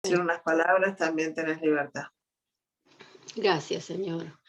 decir unas palabras, también tenés libertad. Gracias, Señor.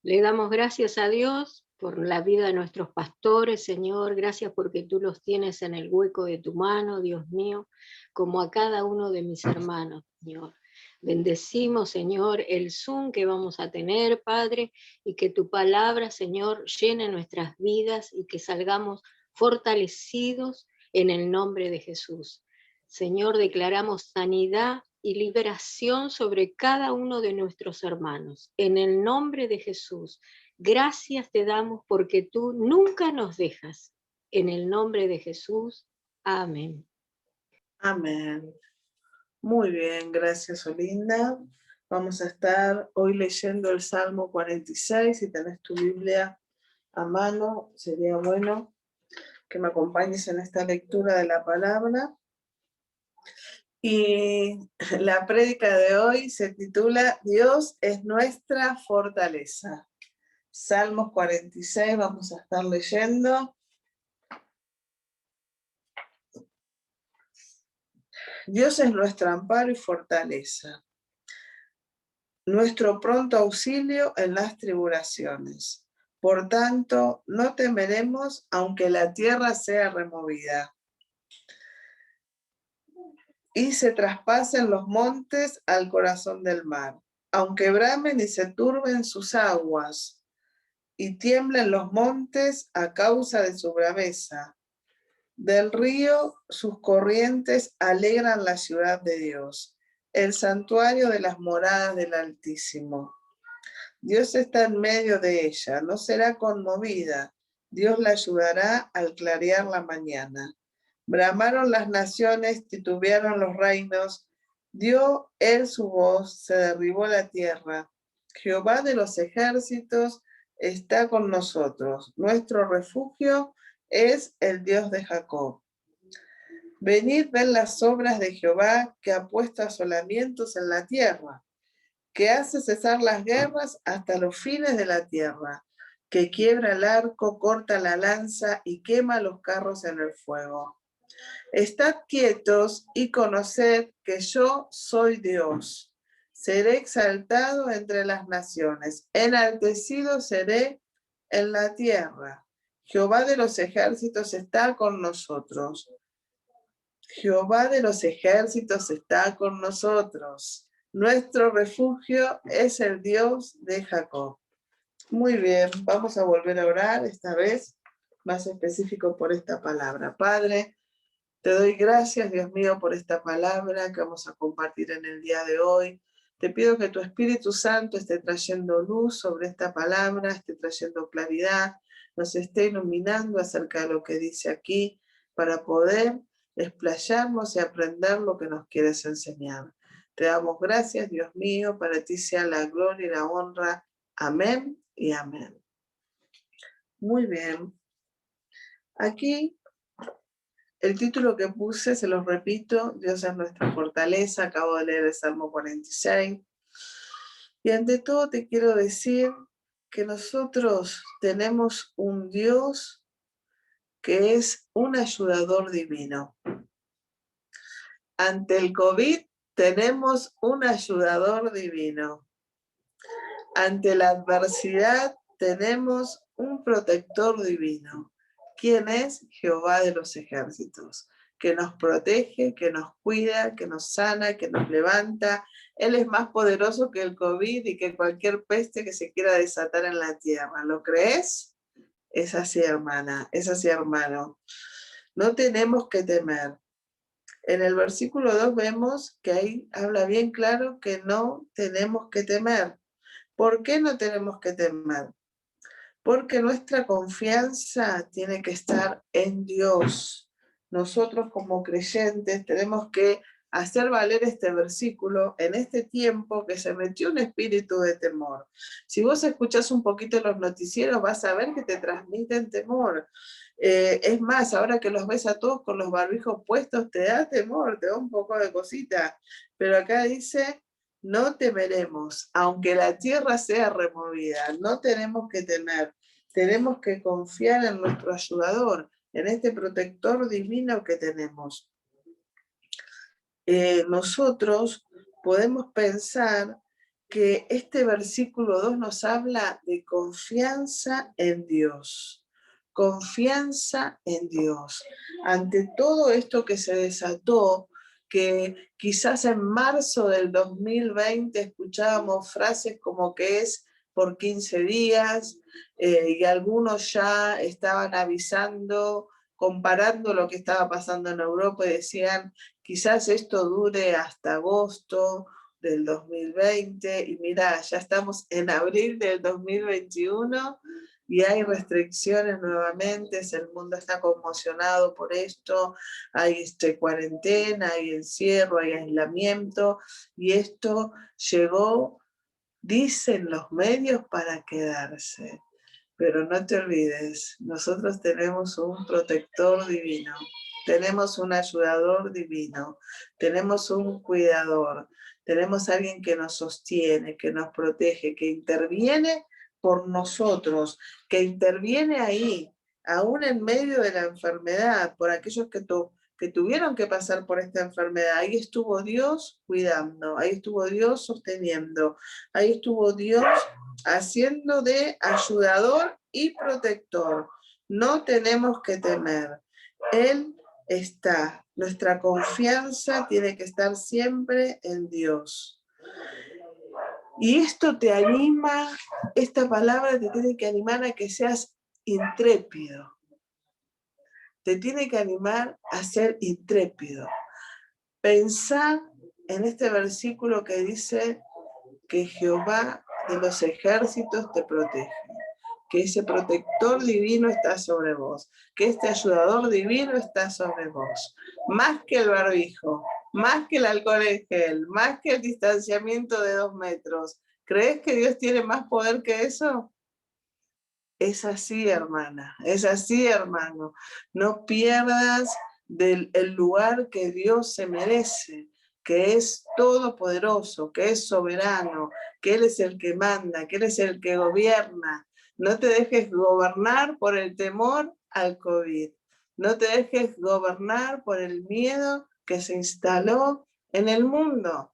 Le damos gracias a Dios por la vida de nuestros pastores, Señor. Gracias porque tú los tienes en el hueco de tu mano, Dios mío, como a cada uno de mis hermanos, Señor. Bendecimos, Señor, el Zoom que vamos a tener, Padre, y que tu palabra, Señor, llene nuestras vidas y que salgamos fortalecidos en el nombre de Jesús. Señor, declaramos sanidad y liberación sobre cada uno de nuestros hermanos. En el nombre de Jesús, gracias te damos porque tú nunca nos dejas. En el nombre de Jesús, amén. Amén. Muy bien, gracias Olinda. Vamos a estar hoy leyendo el Salmo 46. Si tenés tu Biblia a mano, sería bueno que me acompañes en esta lectura de la palabra. Y la prédica de hoy se titula Dios es nuestra fortaleza. Salmos 46 vamos a estar leyendo. Dios es nuestro amparo y fortaleza, nuestro pronto auxilio en las tribulaciones. Por tanto, no temeremos aunque la tierra sea removida y se traspasen los montes al corazón del mar, aunque bramen y se turben sus aguas y tiemblen los montes a causa de su braveza. Del río sus corrientes alegran la ciudad de Dios, el santuario de las moradas del Altísimo. Dios está en medio de ella, no será conmovida. Dios la ayudará al clarear la mañana. Bramaron las naciones, titubearon los reinos. Dio él su voz, se derribó la tierra. Jehová de los ejércitos está con nosotros. Nuestro refugio es el Dios de Jacob. Venid, ven las obras de Jehová, que ha puesto asolamientos en la tierra, que hace cesar las guerras hasta los fines de la tierra, que quiebra el arco, corta la lanza y quema los carros en el fuego. Estad quietos y conoced que yo soy Dios. Seré exaltado entre las naciones, enaltecido seré en la tierra. Jehová de los ejércitos está con nosotros. Jehová de los ejércitos está con nosotros. Nuestro refugio es el Dios de Jacob. Muy bien, vamos a volver a orar, esta vez más específico por esta palabra. Padre, te doy gracias, Dios mío, por esta palabra que vamos a compartir en el día de hoy. Te pido que tu Espíritu Santo esté trayendo luz sobre esta palabra, esté trayendo claridad, nos esté iluminando acerca de lo que dice aquí para poder explayarnos y aprender lo que nos quieres enseñar. Te damos gracias, Dios mío, para ti sea la gloria y la honra. Amén y amén. Muy bien. Aquí el título que puse, se los repito, Dios es nuestra fortaleza. Acabo de leer el Salmo 46. Y ante todo te quiero decir que nosotros tenemos un Dios que es un ayudador divino. Ante el COVID tenemos un ayudador divino. Ante la adversidad tenemos un protector divino. ¿Quién es? Jehová de los ejércitos, que nos protege, que nos cuida, que nos sana, que nos levanta. Él es más poderoso que el COVID y que cualquier peste que se quiera desatar en la tierra. ¿Lo crees? Es así, hermana, es así, hermano. No tenemos que temer. En el versículo 2 vemos que ahí habla bien claro que no tenemos que temer. ¿Por qué no tenemos que temer? Porque nuestra confianza tiene que estar en Dios. Nosotros como creyentes tenemos que hacer valer este versículo en este tiempo que se metió un espíritu de temor. Si vos escuchás un poquito los noticieros, vas a ver que te transmiten temor. Es más, ahora que los ves a todos con los barbijos puestos, te da temor, te da un poco de cosita. Pero acá dice, no temeremos, aunque la tierra sea removida, no tenemos que temer. Tenemos que confiar en nuestro ayudador, en este protector divino que tenemos. nosotros podemos pensar que este versículo 2 nos habla de confianza en Dios. Confianza en Dios. Ante todo esto que se desató, que quizás en marzo del 2020 escuchábamos frases como que es por 15 días, y algunos ya estaban avisando, comparando lo que estaba pasando en Europa y decían, quizás esto dure hasta agosto del 2020, y mira, ya estamos en abril del 2021 y hay restricciones nuevamente, el mundo está conmocionado por esto, hay cuarentena, hay encierro, hay aislamiento, y esto llegó, dicen los medios, para quedarse. Pero no te olvides, nosotros tenemos un protector divino, tenemos un ayudador divino, tenemos un cuidador, tenemos alguien que nos sostiene, que nos protege, que interviene por nosotros, que interviene ahí, aún en medio de la enfermedad, por aquellos que tuvieron que pasar por esta enfermedad. Ahí estuvo Dios cuidando, ahí estuvo Dios sosteniendo, ahí estuvo Dios haciendo de ayudador y protector. No tenemos que temer. Él está. Nuestra confianza tiene que estar siempre en Dios. Y esto te anima, esta palabra te tiene que animar a que seas intrépido. Te tiene que animar a ser intrépido. Pensá en este versículo que dice que Jehová de los ejércitos te protege, que ese protector divino está sobre vos, que este ayudador divino está sobre vos. Más que el barbijo, más que el alcohol en gel, más que el distanciamiento de 2 metros. ¿Crees que Dios tiene más poder que eso? Es así, hermana, es así, hermano. No pierdas el lugar que Dios se merece, que es todopoderoso, que es soberano, que Él es el que manda, que Él es el que gobierna. No te dejes gobernar por el temor al COVID. No te dejes gobernar por el miedo que se instaló en el mundo.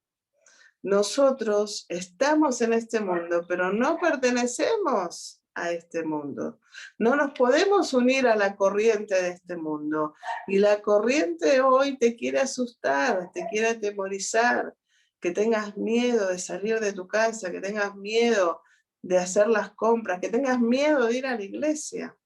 Nosotros estamos en este mundo, pero no pertenecemos a este mundo. No nos podemos unir a la corriente de este mundo. Y la corriente hoy te quiere asustar, te quiere atemorizar, que tengas miedo de salir de tu casa, que tengas miedo de hacer las compras, que tengas miedo de ir a la iglesia.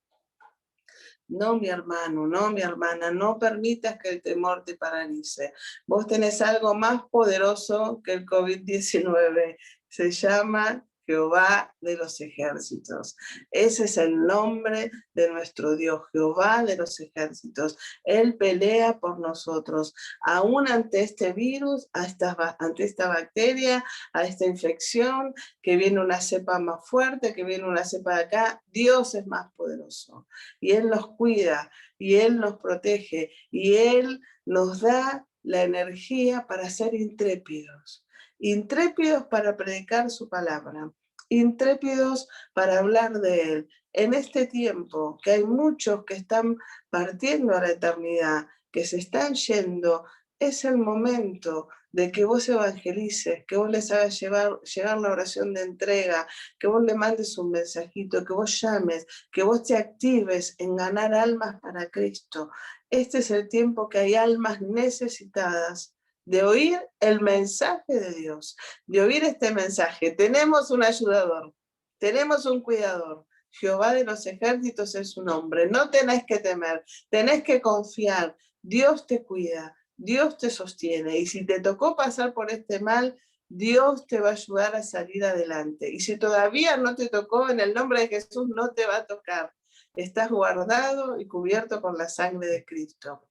No, mi hermano, no, mi hermana, no permitas que el temor te paralice. Vos tenés algo más poderoso que el COVID-19. Se llama Jehová de los ejércitos. Ese es el nombre de nuestro Dios, Jehová de los ejércitos. Él pelea por nosotros, aún ante este virus, ante esta bacteria, a esta infección, que viene una cepa más fuerte, que viene una cepa de acá. Dios es más poderoso. Y Él nos cuida, y Él nos protege, y Él nos da la energía para ser intrépidos. Intrépidos para predicar su palabra, intrépidos para hablar de Él. En este tiempo que hay muchos que están partiendo a la eternidad, que se están yendo, es el momento de que vos evangelices, que vos les hagas llegar la oración de entrega, que vos le mandes un mensajito, que vos llames, que vos te actives en ganar almas para Cristo. Este es el tiempo que hay almas necesitadas de oír el mensaje de Dios, de oír este mensaje. Tenemos un ayudador, tenemos un cuidador. Jehová de los ejércitos es su nombre. No tenés que temer, tenés que confiar. Dios te cuida, Dios te sostiene. Y si te tocó pasar por este mal, Dios te va a ayudar a salir adelante. Y si todavía no te tocó, en el nombre de Jesús no te va a tocar. Estás guardado y cubierto con la sangre de Cristo.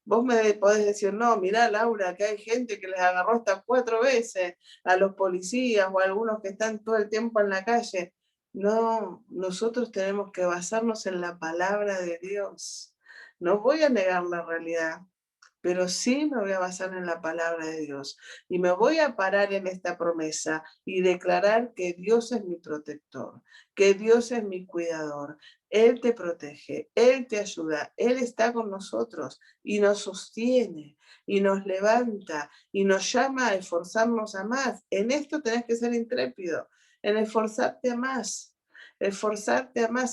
Vos me podés decir, no, mirá, Laura, que hay gente que les agarró hasta 4 veces a los policías o a algunos que están todo el tiempo en la calle. No, nosotros tenemos que basarnos en la palabra de Dios. No voy a negar la realidad. pero sí me voy a basar en la palabra de Dios. Y me voy a parar en esta promesa y declarar que Dios es mi protector, que Dios es mi cuidador. Él te protege, Él te ayuda, Él está con nosotros y nos sostiene y nos levanta y nos llama a esforzarnos a más. En esto tenés que ser intrépido, en esforzarte a más,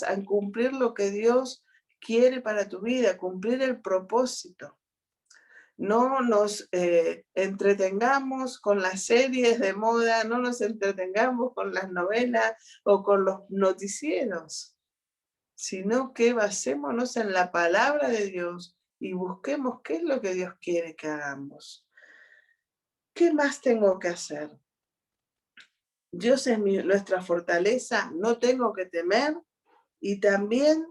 a cumplir lo que Dios quiere para tu vida, cumplir el propósito. No nos entretengamos con las series de moda, no nos entretengamos con las novelas o con los noticieros, sino que basémonos en la palabra de Dios y busquemos qué es lo que Dios quiere que hagamos. ¿Qué más tengo que hacer? Dios es nuestra fortaleza, no tengo que temer y también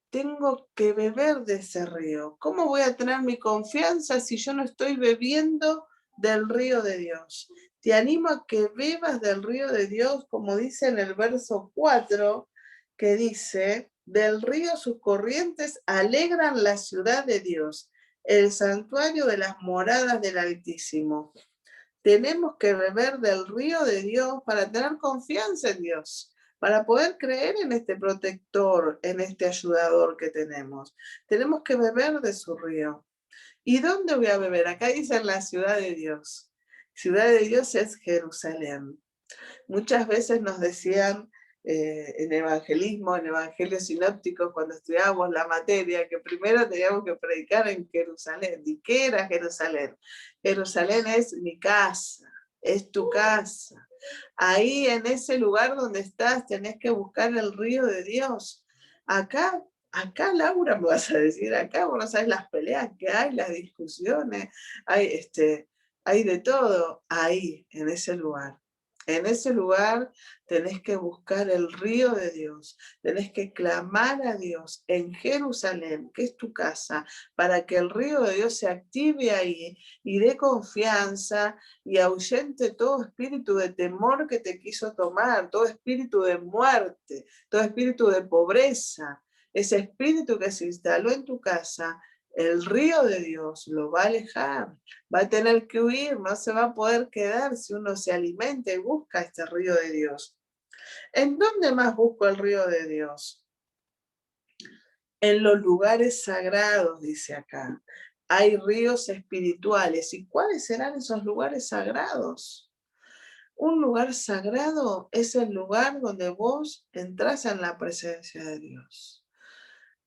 tengo que beber de ese río. ¿Cómo voy a tener mi confianza si yo no estoy bebiendo del río de Dios? Te animo a que bebas del río de Dios, como dice en el verso 4, que dice, del río sus corrientes alegran la ciudad de Dios, el santuario de las moradas del Altísimo. Tenemos que beber del río de Dios para tener confianza en Dios, para poder creer en este protector, en este ayudador que tenemos. Tenemos que beber de su río. ¿Y dónde voy a beber? Acá dice en la ciudad de Dios. Ciudad de Dios es Jerusalén. Muchas veces nos decían en evangelismo, en evangelios sinópticos, cuando estudiábamos la materia, que primero teníamos que predicar en Jerusalén. ¿Y qué era Jerusalén? Jerusalén es mi casa, es tu casa. Ahí en ese lugar donde estás tenés que buscar el río de Dios. Acá Laura, me vas a decir, acá vos no sabes las peleas que hay, las discusiones, hay de todo ahí, en ese lugar. En ese lugar tenés que buscar el río de Dios, tenés que clamar a Dios en Jerusalén, que es tu casa, para que el río de Dios se active ahí y dé confianza y ahuyente todo espíritu de temor que te quiso tomar, todo espíritu de muerte, todo espíritu de pobreza, ese espíritu que se instaló en tu casa. El río de Dios lo va a alejar, va a tener que huir, no se va a poder quedar si uno se alimenta y busca este río de Dios. ¿En dónde más busco el río de Dios? En los lugares sagrados, dice acá. Hay ríos espirituales. ¿Y cuáles serán esos lugares sagrados? Un lugar sagrado es el lugar donde vos entras en la presencia de Dios.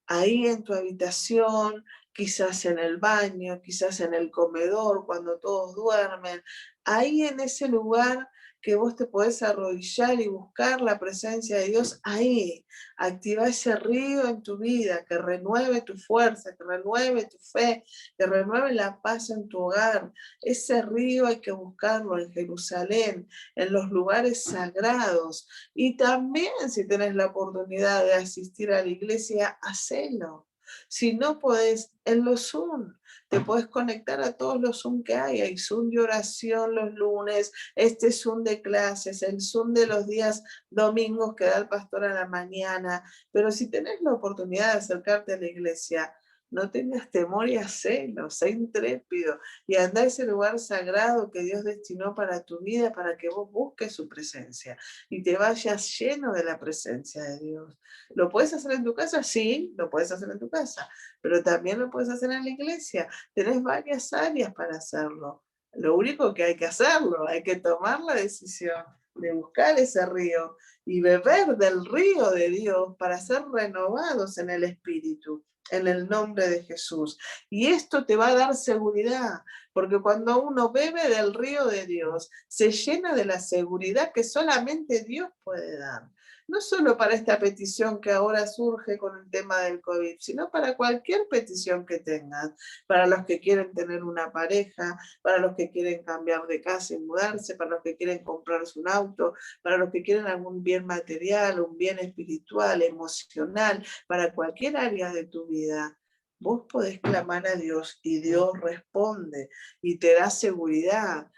Ahí en tu habitación, quizás en el baño, quizás en el comedor, cuando todos duermen, ahí en ese lugar que vos te podés arrodillar y buscar la presencia de Dios, ahí activa ese río en tu vida, que renueve tu fuerza, que renueve tu fe, que renueve la paz en tu hogar. Ese río hay que buscarlo en Jerusalén, en los lugares sagrados. Y también si tenés la oportunidad de asistir a la iglesia, hacelo. Si no podés, en los Zoom, te podés conectar a todos los Zoom que hay. Hay Zoom de oración los lunes, este Zoom de clases, el Zoom de los días domingos que da el pastor a la mañana. Pero si tenés la oportunidad de acercarte a la iglesia, no tengas temor y hacelo, sé intrépido y anda a ese lugar sagrado que Dios destinó para tu vida, para que vos busques su presencia y te vayas lleno de la presencia de Dios. ¿Lo puedes hacer en tu casa? Sí, lo puedes hacer en tu casa, pero también lo puedes hacer en la iglesia. Tenés varias áreas para hacerlo. Lo único que hay que hacerlo, hay que tomar la decisión de buscar ese río y beber del río de Dios para ser renovados en el espíritu, en el nombre de Jesús. Y esto te va a dar seguridad, porque cuando uno bebe del río de Dios, se llena de la seguridad que solamente Dios puede dar. No solo para esta petición que ahora surge con el tema del COVID, sino para cualquier petición que tengas, para los que quieren tener una pareja, para los que quieren cambiar de casa y mudarse, para los que quieren comprarse un auto, para los que quieren algún bien material, un bien espiritual, emocional, para cualquier área de tu vida. Vos podés clamar a Dios y Dios responde y te da seguridad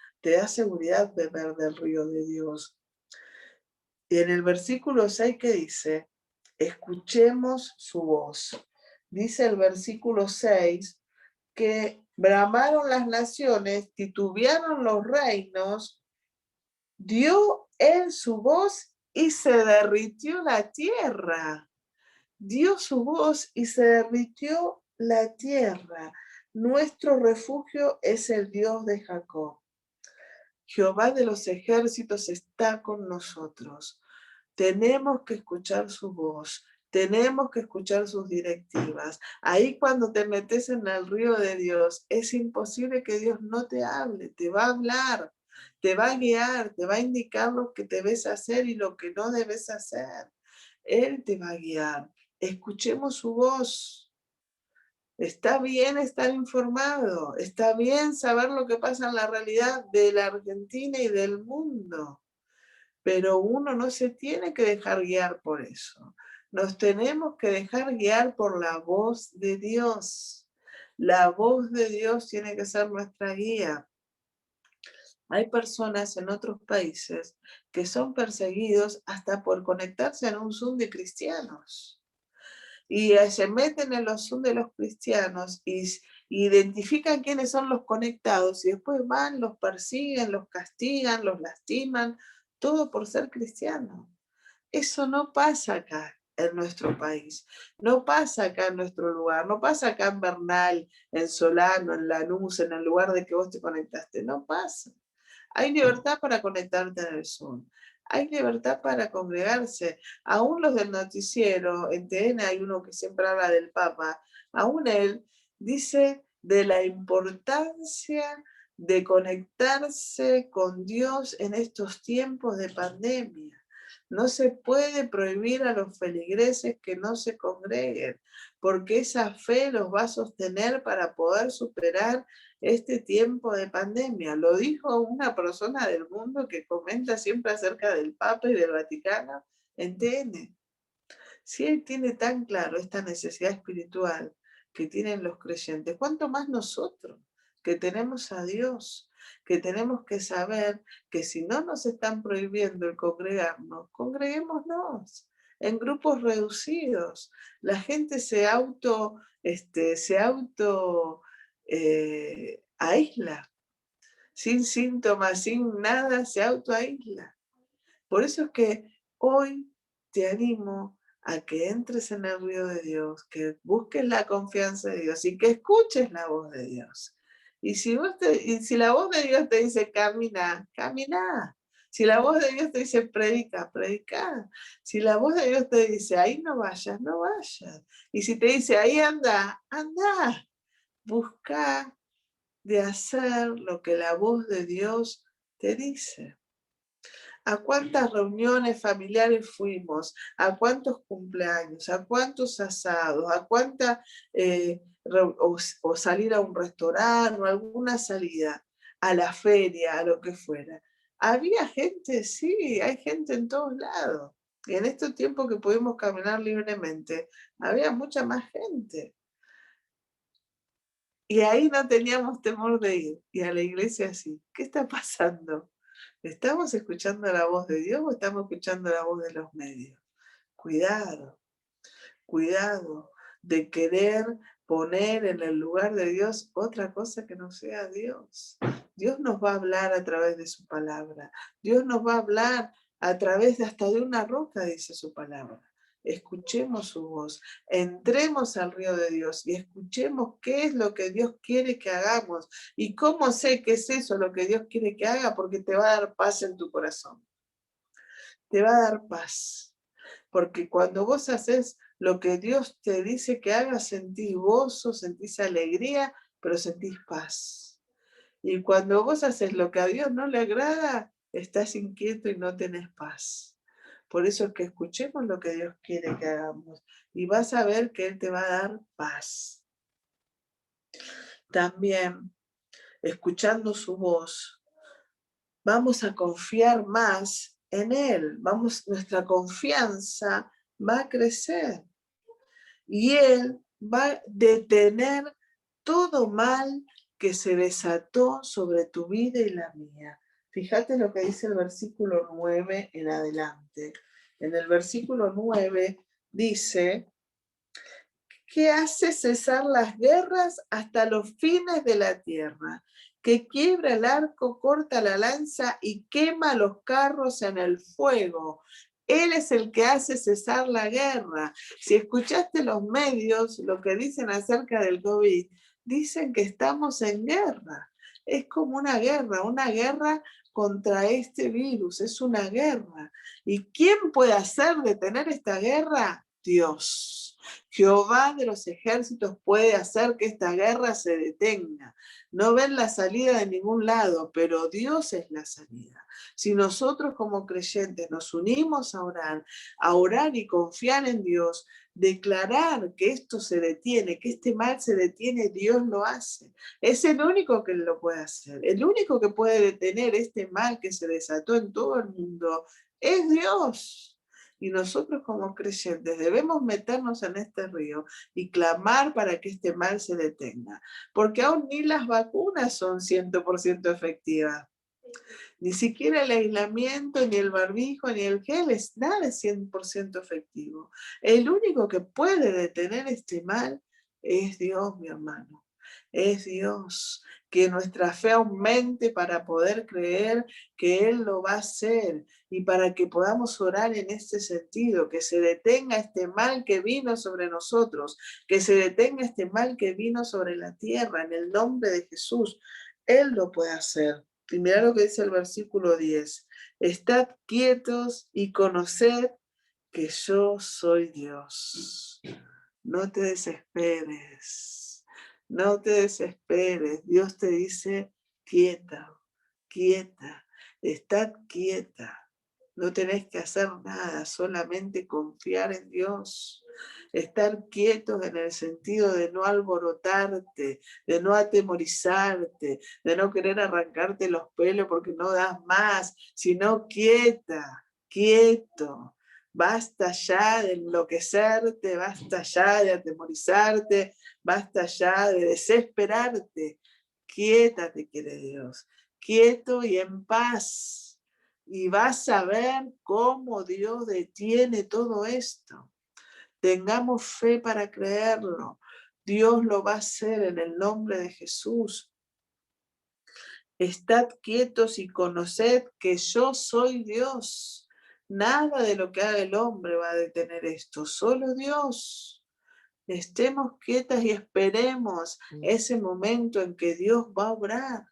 beber del río de Dios. Y en el versículo 6 que dice, escuchemos su voz. Dice el versículo 6 que Bramaron las naciones, titubearon los reinos, dio él su voz y se derritió la tierra. Dio su voz y se derritió la tierra. Nuestro refugio es el Dios de Jacob. Jehová de los ejércitos está con nosotros. Tenemos que escuchar su voz, tenemos que escuchar sus directivas. Ahí cuando te metes en el río de Dios, es imposible que Dios no te hable, te va a hablar, te va a guiar, te va a indicar lo que debes hacer y lo que no debes hacer. Él te va a guiar. Escuchemos su voz. Está bien estar informado, está bien saber lo que pasa en la realidad de la Argentina y del mundo, pero uno no se tiene que dejar guiar por eso. Nos tenemos que dejar guiar por la voz de Dios. La voz de Dios tiene que ser nuestra guía. Hay personas en otros países que son perseguidos hasta por conectarse en un Zoom de cristianos. Y se meten en los Zoom de los cristianos y identifican quiénes son los conectados y después van, los persiguen, los castigan, los lastiman, todo por ser cristiano. Eso no pasa acá en nuestro país, no pasa acá en nuestro lugar, no pasa acá en Bernal, en Solano, en Lanús, en el lugar de que vos te conectaste, no pasa. Hay libertad para conectarte en el Zoom. Hay libertad para congregarse. Aún los del noticiero, en TN hay uno que siempre habla del Papa, aún él dice de la importancia de conectarse con Dios en estos tiempos de pandemia. No se puede prohibir a los feligreses que no se congreguen, porque esa fe los va a sostener para poder superar este tiempo de pandemia. Lo dijo una persona del mundo que comenta siempre acerca del Papa y del Vaticano en TN. Si él tiene tan claro esta necesidad espiritual que tienen los creyentes, ¿cuánto más nosotros que tenemos a Dios? Que tenemos que saber que si no nos están prohibiendo el congregarnos, congreguémonos en grupos reducidos. La gente se aísla, sin síntomas, sin nada, se autoaísla. Por eso es que hoy te animo a que entres en el río de Dios, que busques la confianza de Dios y que escuches la voz de Dios. Y si la voz de Dios te dice camina, camina. Si la voz de Dios te dice predica, predica. Si la voz de Dios te dice ahí no vayas, no vayas. Y si te dice ahí anda, anda. Busca de hacer lo que la voz de Dios te dice. ¿A cuántas reuniones familiares fuimos? ¿A cuántos cumpleaños? ¿A cuántos asados? ¿A cuánta o salir a un restaurante o alguna salida? A la feria, a lo que fuera. ¿Había gente? Sí, hay gente en todos lados. Y en este tiempo que pudimos caminar libremente, había mucha más gente. Y ahí no teníamos temor de ir. Y a la iglesia sí. ¿Qué está pasando? ¿Estamos escuchando la voz de Dios o estamos escuchando la voz de los medios? Cuidado, cuidado de querer poner en el lugar de Dios otra cosa que no sea Dios. Dios nos va a hablar a través de su palabra. Dios nos va a hablar a través de hasta de una roca, dice su palabra. Escuchemos su voz, entremos al río de Dios y escuchemos qué es lo que Dios quiere que hagamos. ¿Y cómo sé que es eso lo que Dios quiere que haga? Porque te va a dar paz en tu corazón. Te va a dar paz. Porque cuando vos haces lo que Dios te dice que hagas, sentís gozo, sentís alegría, pero sentís paz. Y cuando vos haces lo que a Dios no le agrada, estás inquieto y no tenés paz. Por eso es que escuchemos lo que Dios quiere que hagamos y vas a ver que Él te va a dar paz. También, escuchando su voz, vamos a confiar más en Él. Nuestra confianza va a crecer y Él va a detener todo mal que se desató sobre tu vida y la mía. Fíjate lo que dice el versículo 9 en adelante. En el versículo 9 dice que hace cesar las guerras hasta los fines de la tierra, que quiebra el arco, corta la lanza y quema los carros en el fuego. Él es el que hace cesar la guerra. Si escuchaste los medios, lo que dicen acerca del COVID, dicen que estamos en guerra. Es como una guerra contra este virus, es una guerra. ¿Y quién puede hacer detener esta guerra? Dios. Jehová de los ejércitos puede hacer que esta guerra se detenga. No ven la salida de ningún lado, pero Dios es la salida. Si nosotros como creyentes nos unimos a orar y confiar en Dios, declarar que esto se detiene, que este mal se detiene, Dios lo hace. Es el único que lo puede hacer. El único que puede detener este mal que se desató en todo el mundo es Dios. Y nosotros como creyentes debemos meternos en este río y clamar para que este mal se detenga. Porque aún ni las vacunas son 100% efectivas. Ni siquiera el aislamiento, ni el barbijo, ni el gel, nada es 100% efectivo. El único que puede detener este mal es Dios, mi hermano. Es Dios. Que nuestra fe aumente para poder creer que Él lo va a hacer y para que podamos orar en este sentido, que se detenga este mal que vino sobre nosotros, que se detenga este mal que vino sobre la tierra, en el nombre de Jesús. Él lo puede hacer. Y mira lo que dice el versículo 10. Estad quietos y conoced que yo soy Dios. No te desesperes. No te desesperes. Dios te dice quieta, quieta. Estad quieta. No tenés que hacer nada, solamente confiar en Dios. Estar quietos en el sentido de no alborotarte, de no atemorizarte, de no querer arrancarte los pelos porque no das más, sino quieta, quieto. Basta ya de enloquecerte, basta ya de atemorizarte, basta ya de desesperarte. Quieta te quiere Dios, quieto y en paz. Y vas a ver cómo Dios detiene todo esto. Tengamos fe para creerlo. Dios lo va a hacer en el nombre de Jesús. Estad quietos y conoced que yo soy Dios. Nada de lo que haga el hombre va a detener esto, solo Dios. Estemos quietas y esperemos ese momento en que Dios va a obrar.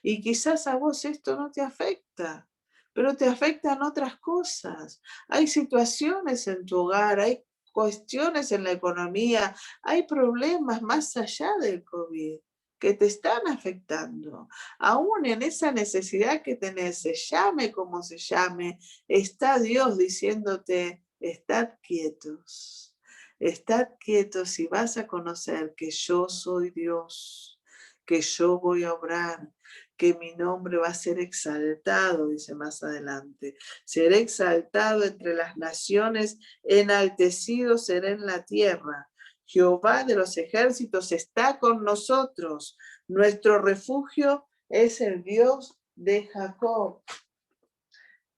Y quizás a vos esto no te afecta, pero te afectan otras cosas. Hay situaciones en tu hogar, hay cuestiones en la economía, hay problemas más allá del COVID que te están afectando. Aún en esa necesidad que tenés, se llame como se llame, está Dios diciéndote, estad quietos. Estad quietos y vas a conocer que yo soy Dios, que yo voy a obrar, que mi nombre va a ser exaltado, dice más adelante. Seré exaltado entre las naciones, enaltecido seré en la tierra. Jehová de los ejércitos está con nosotros. Nuestro refugio es el Dios de Jacob.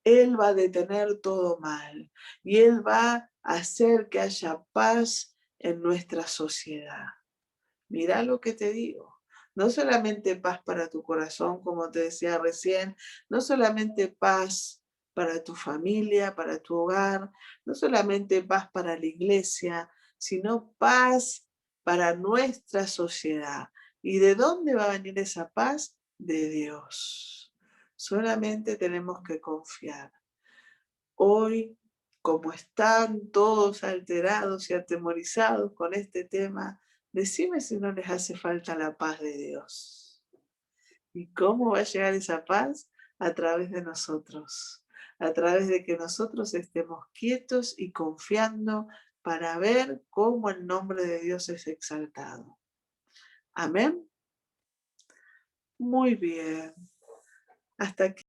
Él va a detener todo mal y Él va a hacer que haya paz en nuestra sociedad. Mira lo que te digo. No solamente paz para tu corazón, como te decía recién, no solamente paz para tu familia, para tu hogar, no solamente paz para la iglesia, sino paz para nuestra sociedad. ¿Y de dónde va a venir esa paz? De Dios. Solamente tenemos que confiar. Hoy, como están todos alterados y atemorizados con este tema, decime si no les hace falta la paz de Dios. ¿Y cómo va a llegar esa paz? A través de nosotros, a través de que nosotros estemos quietos y confiando para ver cómo el nombre de Dios es exaltado. Amén. Muy bien. Hasta aquí.